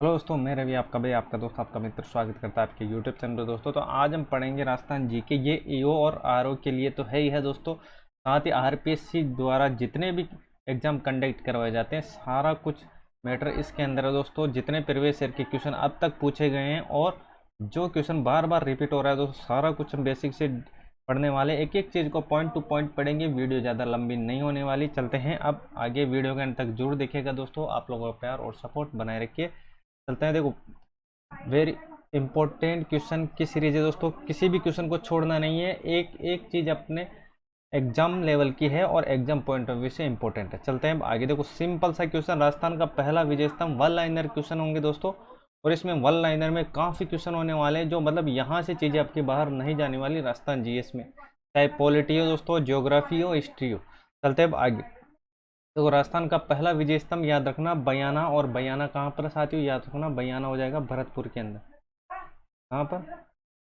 Hello दोस्तों, मैं रवि आपका भाई, आपका दोस्त, आपका मित्र स्वागत करता है आपके यूट्यूब चैनल पर। दोस्तों तो आज हम पढ़ेंगे राजस्थान जीके। ये ईओ और आरओ के लिए तो है ही है दोस्तों, साथ ही आरपीएससी द्वारा जितने भी एग्जाम कंडक्ट करवाए जाते हैं सारा कुछ मैटर इसके अंदर है दोस्तों। जितने प्रीवियस ईयर के क्वेश्चन अब तक पूछे गए हैं और जो क्वेश्चन बार बार रिपीट हो रहा है दोस्तों, सारा कुछ हम बेसिक से पढ़ने वाले, एक एक चीज़ को पॉइंट टू पॉइंट पढ़ेंगे। वीडियो ज़्यादा लंबी नहीं होने वाली। चलते हैं अब आगे, वीडियो के अंत तक जरूर देखिएगा दोस्तों। आप लोगों का प्यार और सपोर्ट बनाए रखिए। चलते हैं। देखो, वेरी इंपॉर्टेंट क्वेश्चन की सीरीज है दोस्तों, किसी भी क्वेश्चन को छोड़ना नहीं है। एक एक चीज़ अपने एग्जाम लेवल की है और एग्जाम पॉइंट ऑफ व्यू से इंपॉर्टेंट है। चलते हैं अब आगे। देखो, सिंपल सा क्वेश्चन, राजस्थान का पहला विजय स्तंभ, वन लाइनर क्वेश्चन होंगे दोस्तों। और इसमें वन लाइनर में काफ़ी क्वेश्चन होने वाले हैं, जो मतलब यहाँ से चीज़ें आपकी बाहर नहीं जाने वाली राजस्थान जीएस में, चाहे पॉलिटी हो दोस्तों, ज्योग्राफी हो, हिस्ट्री हो। चलते हैं अब आगे। देखो, राजस्थान का पहला विजय स्तंभ याद रखना बयाना, और बयाना कहाँ पर साथियों याद रखना, बयाना हो जाएगा भरतपुर के अंदर। कहाँ पर?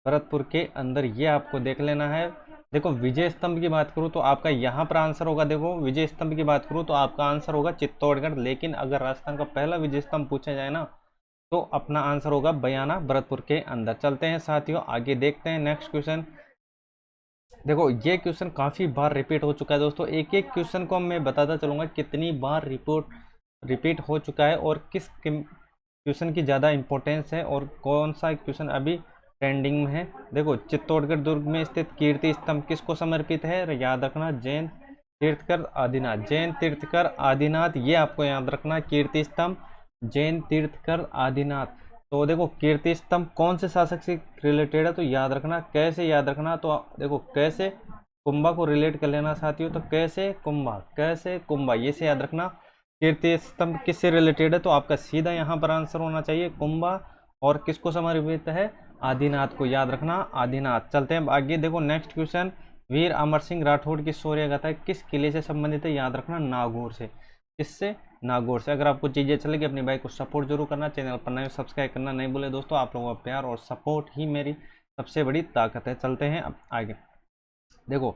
भरतपुर के अंदर, ये आपको देख लेना है। देखो, विजय स्तंभ की बात करूँ तो आपका यहाँ पर आंसर होगा। देखो, विजय स्तंभ की बात करूँ तो आपका आंसर होगा चित्तौड़गढ़, लेकिन अगर राजस्थान का पहला विजय स्तंभ पूछा जाए ना तो अपना आंसर होगा बयाना, भरतपुर के अंदर। चलते हैं साथियों आगे, देखते हैं नेक्स्ट क्वेश्चन। देखो, ये क्वेश्चन काफ़ी बार रिपीट हो चुका है दोस्तों। एक एक क्वेश्चन को मैं बताता चलूँगा कितनी बार रिपीट हो चुका है और किस क्वेश्चन की ज़्यादा इंपॉर्टेंस है और कौन सा क्वेश्चन अभी ट्रेंडिंग में है। देखो, चित्तौड़गढ़ दुर्ग में स्थित कीर्ति स्तंभ किसको समर्पित है? याद रखना, जैन तीर्थकर आदिनाथ। जैन तीर्थकर आदिनाथ, ये आपको याद रखना, कीर्ति स्तंभ जैन तीर्थकर आदिनाथ। तो देखो, कीर्ति स्तंभ कौन से शासक से रिलेटेड है तो याद रखना। कैसे याद रखना? तो देखो, कैसे कुंभा को रिलेट कर लेना साथियों। तो कैसे कुंभा, कैसे कुंभा, ये से याद रखना। कीर्ति स्तंभ किससे रिलेटेड है तो आपका सीधा यहाँ पर आंसर होना चाहिए कुंभा। और किसको समर्पित है? आदिनाथ को याद रखना, आदिनाथ। चलते हैं आगे। देखो, नेक्स्ट क्वेश्चन, वीर अमर सिंह राठौड़ की शौर्य गाथा किस किले से संबंधित है? याद रखना, नागौर से। किससे? नागौर से। अगर आपको चीज़ें अच्छी लगी, अपनी भाई को सपोर्ट जरूर करना, चैनल पर नए सब्सक्राइब करना नहीं भूले दोस्तों। आप लोगों का प्यार और सपोर्ट ही मेरी सबसे बड़ी ताकत है। चलते हैं अब आगे। देखो,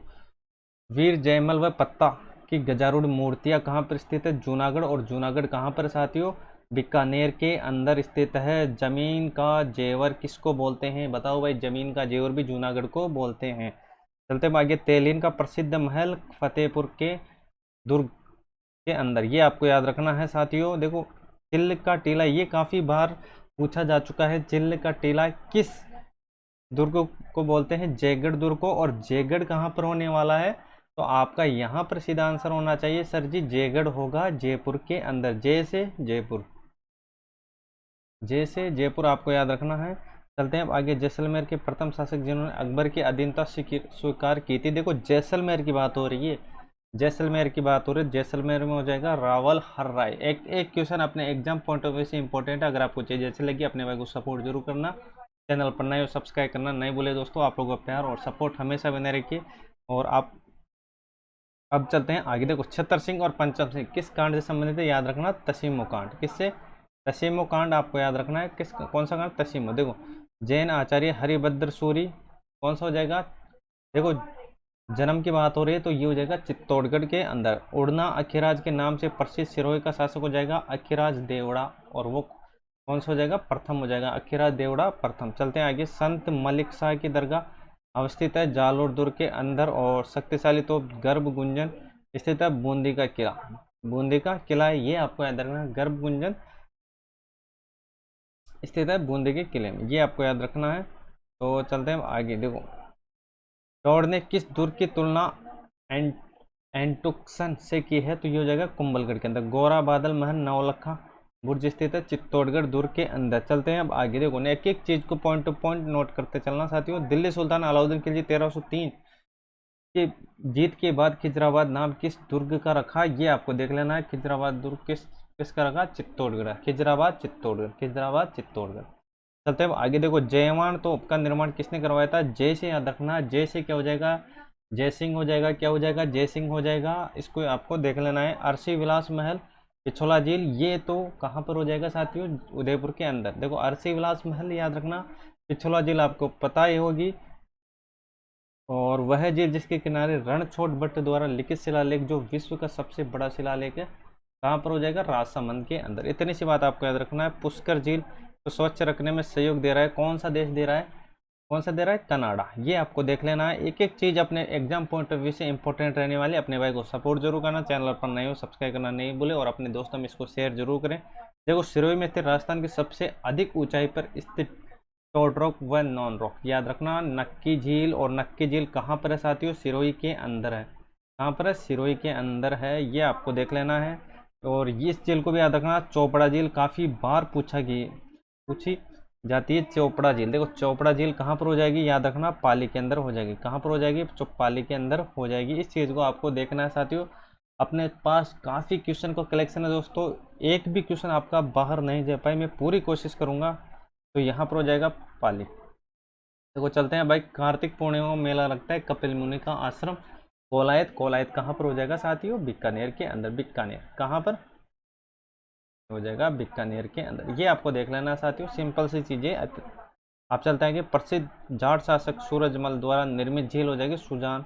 वीर जयमल व पत्ता की गजारूढ़ मूर्तियां कहाँ पर स्थित है? जूनागढ़। और जूनागढ़ कहाँ पर साथियों? बीकानेर के अंदर स्थित है। जमीन का जेवर किसको बोलते हैं? बताओ भाई, जमीन का जेवर भी जूनागढ़ को बोलते हैं। चलते हैं आगे। तेलीन का प्रसिद्ध महल फतेहपुर के दुर्ग के अंदर, ये आपको याद रखना है साथियों। देखो, चिल्ल का टीला, ये काफी बार पूछा जा चुका है। चिल्ल का टीला किस दुर्ग को बोलते हैं? जयगढ़ दुर्ग को। और जयगढ़ कहाँ पर होने वाला है तो आपका यहाँ पर सीधा आंसर होना चाहिए सर जी, जयगढ़ होगा जयपुर के अंदर। जय से जयपुर, जय से जयपुर आपको याद रखना है। चलते हैं अब आगे। जैसलमेर के प्रथम शासक जिन्होंने अकबर की अधीनता स्वीकार की थी। देखो, जैसलमेर की बात हो रही है, जैसलमेर की बात हो रही है। जैसलमेर में हो जाएगा रावल हर राय। एक एक क्वेश्चन अपने एग्जाम पॉइंट ऑफ व्यू से इंपॉर्टेंट है। अगर आपको चीज़ अच्छी लगी, अपने भाई को सपोर्ट जरूर करना, चैनल पर नए हो सब्सक्राइब करना नहीं भूले दोस्तों। आप लोगों का प्यार और सपोर्ट हमेशा बने रखिए। और आप अब चलते हैं आगे। देखो, छतर सिंह और पंचम सिंह किस कांड से संबंधित है? याद रखना, तसीमो कांड। किससे? तसीमो कांड आपको याद रखना है। किस, कौन सा कांड? तसीमो। देखो, जैन आचार्य हरिभद्र सूरी, कौन सा हो जाएगा? देखो, जन्म की बात हो रही है तो ये हो जाएगा चित्तौड़गढ़ के अंदर। उड़ना अखिराज के नाम से प्रसिद्ध सिरोही का शासक हो जाएगा अखिराज देवड़ा, और वो कौन सा हो जाएगा? प्रथम हो जाएगा, अखिराज देवड़ा प्रथम। चलते हैं आगे। संत मलिक शाह की दरगाह अवस्थित है जालोर दुर्ग के अंदर। और शक्तिशाली तो गर्भ गुंजन स्थित है बूंदी का किला, बूंदी का किला है, ये आपको याद रखना है। गर्भ गुंजन स्थित है बूंदी के किले में, ये आपको याद रखना है। तो चलते हैं आगे। देखो, टॉड ने किस दुर्ग की तुलना एंट एंटुक्सन से की है तो ये हो जाएगा कुंभलगढ़ के अंदर। गोरा बादल महल नवलखा बुर्ज स्थित है चित्तौड़गढ़ दुर्ग के अंदर। चलते हैं अब आगे। देखो, एक एक चीज को पॉइंट टू पॉइंट नोट करते चलना साथियों। दिल्ली सुल्तान अलाउद्दीन खिलजी 1303 के जीत के बाद खिजराबाद नाम किस दुर्ग का रखा, ये आपको देख लेना है। खिजराबाद दुर्ग किसका रखा? चित्तौड़गढ़। खिजराबाद चित्तौड़गढ़, खिजराबाद चित्तौड़गढ़। चलते हैं आगे। देखो, जयवान तोप का निर्माण किसने करवाया था? जय से याद रखना। जय से क्या हो जाएगा? जय सिंह हो जाएगा। क्या हो जाएगा? जय सिंह हो जाएगा। इसको आपको देख लेना है। अरसी विलास महल, पिछोला झील, ये तो कहाँ पर हो जाएगा साथियों? उदयपुर के अंदर। देखो, अरसी विलास महल याद रखना, पिछोला झील आपको पता ही होगी। और वह झील जिसके किनारे रणछोड़ भट्ट द्वारा लिखित शिलालेख, जो विश्व का सबसे बड़ा शिलालेख है, कहाँ पर हो जाएगा, राजसमंद के अंदर। इतनी सी बात आपको याद रखना है। पुष्कर झील को स्वच्छ रखने में सहयोग दे रहा है, कौन सा देश दे रहा है, कौन सा दे रहा है, कनाडा। ये आपको देख लेना है, एक एक चीज़ अपने एग्जाम पॉइंट ऑफ व्यू से इंपॉर्टेंट रहने वाली। अपने भाई को सपोर्ट जरूर करना, चैनल पर नए हो सब्सक्राइब करना नहीं भूले, और अपने दोस्तों में इसको शेयर जरूर करें। देखो सिरोही में स्थित राजस्थान की सबसे अधिक ऊंचाई पर स्थित टोड रॉक व नॉन रॉक, याद रखना। नक्की झील, और नक्की झील कहाँ पर है साथियों, सिरोही के अंदर है। कहाँ पर है, सिरोही के अंदर है, ये आपको देख लेना है। और इस झील को भी याद रखना, चोपड़ा झील काफ़ी बार पूछी जाती है। चोपड़ा झील, देखो चोपड़ा झील कहाँ पर हो जाएगी, याद रखना, पाली के अंदर हो जाएगी। कहाँ पर हो जाएगी, पाली के अंदर हो जाएगी। इस चीज़ को आपको देखना है साथियों। अपने पास काफ़ी क्वेश्चन को कलेक्शन है दोस्तों, एक भी क्वेश्चन आपका बाहर नहीं जा पाए, मैं पूरी कोशिश करूँगा। तो यहाँ पर हो जाएगा पाली। देखो चलते हैं भाई, कार्तिक पूर्णिमा मेला लगता है कपिल मुनि का आश्रम कोलायत। कोलायत कहाँ पर हो जाएगा साथियों, बीकानेर के अंदर। बीकानेर कहाँ पर हो जाएगा, बीकानेर के अंदर। ये आपको देख लेना साथियों, सिंपल सी चीज़ें। आप चलते हैं कि प्रसिद्ध जाट शासक सूरजमल द्वारा निर्मित झील हो जाएगी सुजान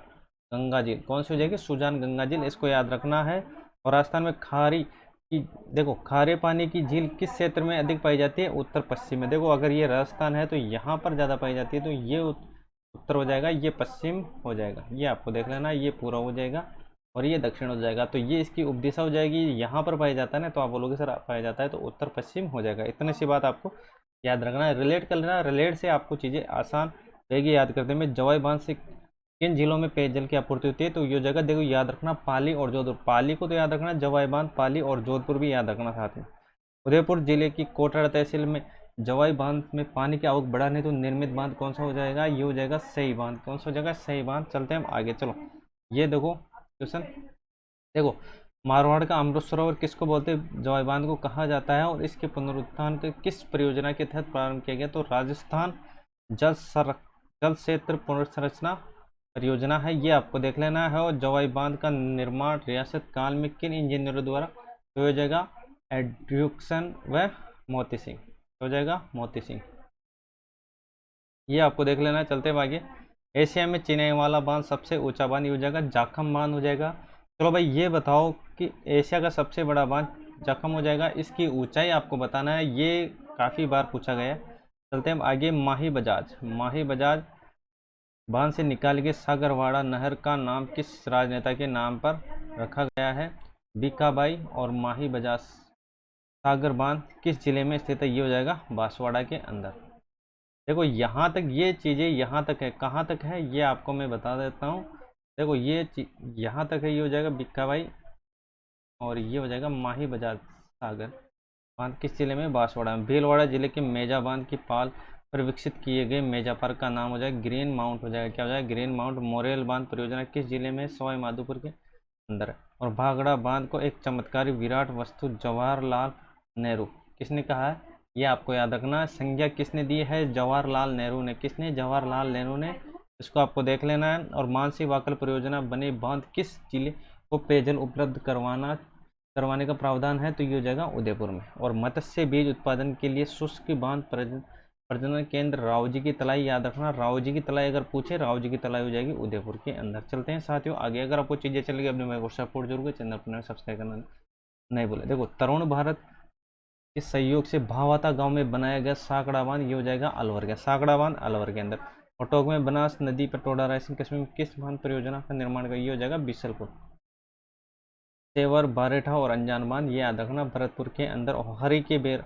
गंगा झील। कौन सी हो जाएगी, सुजान गंगा झील, इसको याद रखना है। और राजस्थान में खारी की, देखो खारे पानी की झील किस क्षेत्र में अधिक पाई जाती है, उत्तर पश्चिम में। देखो अगर ये राजस्थान है तो यहाँ पर ज़्यादा पाई जाती है, तो ये उत्तर हो जाएगा, ये पश्चिम हो जाएगा। ये आपको देख लेना, ये पूरा हो जाएगा और ये दक्षिण हो जाएगा। तो ये इसकी उपदिशा हो जाएगी, यहाँ पर पाया जाता है ना, तो आप बोलोगे सर पाया जाता है तो उत्तर पश्चिम हो जाएगा। इतनी सी बात आपको याद रखना है, रिलेट कर लेना। रिलेट से आपको चीज़ें आसान रहेगी याद करने में। जवाई बांध से किन जिलों में पेयजल की आपूर्ति होती है, तो ये जगह देखो याद रखना, पाली और जोधपुर। पाली को तो याद रखना, जवाई बांध, पाली और जोधपुर भी याद रखना साथ में। उदयपुर जिले की कोटड़ा तहसील में जवाई बांध में पानी की आवक बढ़ाने तो निर्मित बांध कौन सा हो जाएगा, ये हो जाएगा सही बांध। कौन सा हो जाएगा, सही बांध। चलते हैं हम आगे, चलो ये देखो क्वेश्चन। देखो मारवाड़ का अमृत सरोवर किसको बोलते हैं, जवाई बांध को कहा जाता है, और इसके पुनरुत्थान के किस परियोजना के तहत प्रारंभ किया गया, तो राजस्थान जल क्षेत्र पुनर्संरचना परियोजना है। ये आपको देख लेना है। और जवाई बांध का निर्माण रियासत काल में किन इंजीनियरों द्वारा हो जाएगा, एड्यूक्सन व मोती सिंह हो जाएगा, मोती सिंह। ये आपको देख लेना है। चलते हैं आगे। एशिया में चिनाई वाला बांध सबसे ऊंचा बांध ये हो जाएगा, जाखम बांध हो जाएगा। चलो भाई ये बताओ कि एशिया का सबसे बड़ा बांध जाखम हो जाएगा, इसकी ऊंचाई आपको बताना है, ये काफ़ी बार पूछा गया है। चलते हैं आगे। माही बजाज, माही बजाज बांध से निकाली गई सागरवाड़ा नहर का नाम किस राजनेता के नाम पर रखा गया है, बीकाबाई। और माही बजाज सागर बांध किस जिले में स्थित है, ये हो जाएगा बांसवाड़ा के अंदर। देखो यहाँ तक ये चीज़ें यहाँ तक है, कहाँ तक है ये आपको मैं बता देता हूँ। देखो ये यहाँ तक है, ये हो जाएगा बीकाबाई, और ये हो जाएगा माही बजाज सागर बांध किस जिले में, बांसवाड़ा में। भीलवाड़ा जिले के मेजा बांध की पाल पर विकसित किए गए मेजा पार्क का नाम हो जाएगा ग्रीन माउंट हो जाएगा। क्या हो जाएगा, ग्रीन माउंट। मोरेल बांध परियोजना किस जिले में, सवाई माधोपुर के अंदर है। और भाखड़ा बांध को एक चमत्कारी विराट वस्तु जवाहरलाल नेहरू किसने कहा है, ये आपको याद रखना। संज्ञा किसने दी है, जवाहरलाल नेहरू ने। किसने, जवाहरलाल नेहरू ने। इसको आपको देख लेना है। और मानसी वाकल परियोजना बने बांध किस जिले को पेयजल उपलब्ध करवाने का प्रावधान है, तो ये हो जाएगा उदयपुर में। और मत्स्य बीज उत्पादन के लिए शुष्क बांध प्रजनन केंद्र रावजी की तलाई, याद रखना, रावजी की तलाई अगर पूछे, रावजी की तलाई हो जाएगी उदयपुर के अंदर। चलते हैं साथियों आगे। अगर आपको चीज़ें चल गई, अपने मेरे को सपोर्ट जरूर, चैनल पर सब्सक्राइब करना नहीं भूले। देखो तरुण भारत के सहयोग से भावाता गांव में बनाया गया साकड़ा बांध, ये हो जाएगा अलवर का, साकड़ा बांध अलवर के अंदर। और टोक में बनास नदी पर टोडा रायसिंह कस्बे में किस बांध परियोजना का निर्माण का, ये हो जाएगा बिसलपुर। सेवर, बारेठा और अनजान बांध ये याद रखना, भरतपुर के अंदर। और हरी के बेर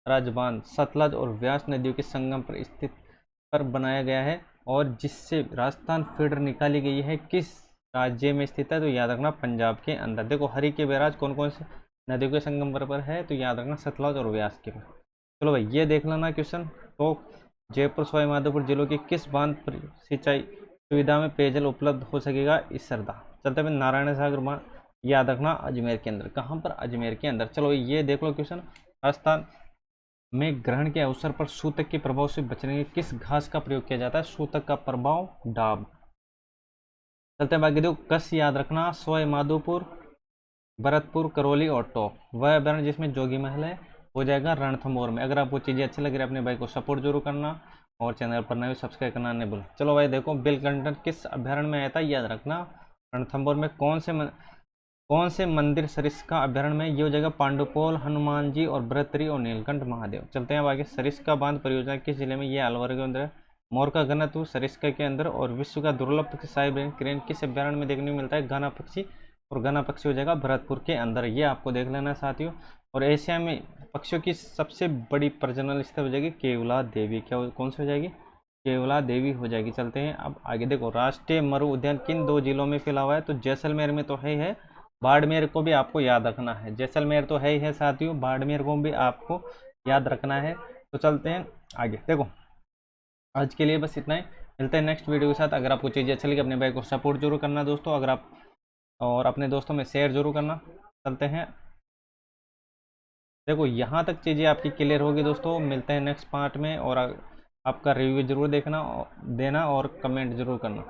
राजबांध सतलज और व्यास नदियों के संगम पर स्थित पर बनाया गया है, और जिससे राजस्थान फीडर निकाली गई है, किस राज्य में स्थित है, तो याद रखना पंजाब के अंदर। देखो हरी के बैराज कौन कौन से नदियों के संगम पर है, तो याद रखना सतलज और व्यास के पर। चलो भाई ये देख लेना क्वेश्चन। तो जयपुर सवाई माधोपुर जिलों के किस बांध पर सिंचाई सुविधा में पेयजल उपलब्ध हो सकेगा, इसरदा। चलते हैं नारायण सागर बांध, याद रखना अजमेर के अंदर। कहाँ पर, अजमेर के अंदर। चलो ये देख लो क्वेश्चन। राजस्थान में ग्रहण के अवसर पर सूतक के प्रभाव से बचने के किस घास का प्रयोग किया जाता है, सूतक का प्रभाव डाब। चलते हैं बाकी। देखो कस याद रखना, सवाई माधोपुर, भरतपुर, करौली और टोंक। वह अभ्यारण्य जिसमें जोगी महल है हो जाएगा रणथंभौर में। अगर आपको चीज़ें अच्छी लग रही है, अपने भाई को सपोर्ट जरूर करना, और चैनल पर नए सब्सक्राइब करना नहीं भूल। चलो भाई देखो बिलकंटन किस अभ्यारण्य में आता है, याद रखना रणथंभौर में। कौन से कौन से मंदिर सरिस्का अभ्यारण्य में? ये हो जाएगा पांडुपोल, हनुमान जी और भृतरी और नीलकंठ महादेव। चलते हैं अब आगे। सरिस्का बांध परियोजना किस जिले में? ये अलवर के अंदर है। मोर का घनत्व सरिस्का के अंदर। और विश्व का दुर्लभ पक्षी साइबेरियन क्रेन किस अभ्यारण्य में देखने को मिलता है? घना पक्षी। और घना पक्षी हो जाएगा भरतपुर के अंदर। ये आपको देख लेना साथियों। और एशिया में पक्षियों की सबसे बड़ी प्रजनन स्थल हो जाएगी केवला देवी। क्या कौन सी हो जाएगी? केवला देवी हो जाएगी। चलते हैं अब आगे। देखो, राष्ट्रीय मरु उद्यान किन 2 जिलों में फैला हुआ है? तो जैसलमेर में तो है, बाड़मेर को भी आपको याद रखना है। जैसलमेर तो है ही है साथियों, बाड़मेर को भी आपको याद रखना है। तो चलते हैं आगे। देखो, आज के लिए बस इतना ही। मिलते हैं नेक्स्ट वीडियो के साथ। अगर आपको चीज़ें अच्छी लगी, अपने भाई को सपोर्ट जरूर करना दोस्तों। अगर आप और अपने दोस्तों में शेयर जरूर करना। चलते हैं। देखो, यहाँ तक चीज़ें आपकी क्लियर होगी दोस्तों। मिलते हैं नेक्स्ट पार्ट में। और आपका रिव्यू जरूर देना और कमेंट जरूर करना।